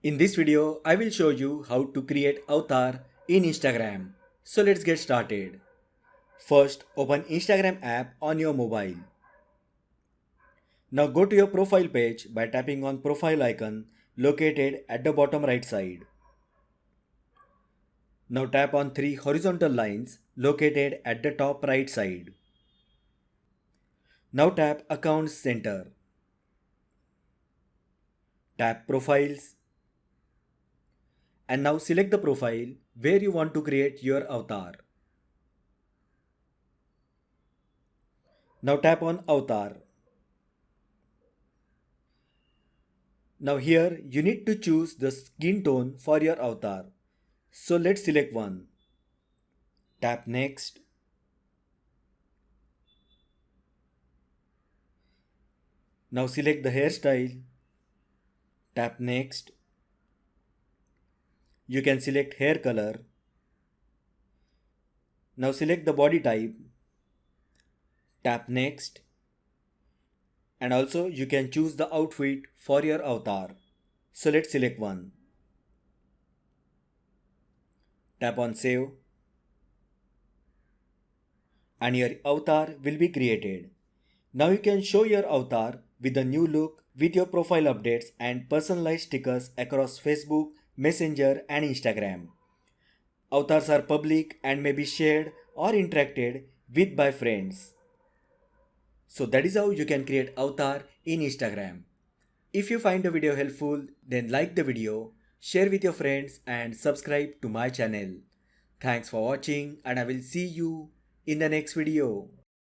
In this video, I will show you how to create avatar in Instagram. So let's get started. First, open Instagram app on your mobile. Now go to your profile page by tapping on profile icon located at the bottom right side. Now tap on three horizontal lines located at the top right side. Now tap Accounts Center. Tap Profiles and now select the profile where you want to create your avatar. Now tap on Avatar. Now here you need to choose the skin tone for your avatar. So let's select one. Tap Next. Now select the hairstyle. Tap Next. You can select hair color. Now select the body type. Tap Next. And also you can choose the outfit for your avatar. So let's select one. Tap on Save. And your avatar will be created. Now you can show your avatar with a new look with your profile updates and personalized stickers across Facebook, Messenger and Instagram. Avatars are public and may be shared or interacted with by friends. So that is how you can create avatar in Instagram. If you find the video helpful, then like the video, share with your friends and subscribe to my channel. Thanks for watching and I will see you in the next video.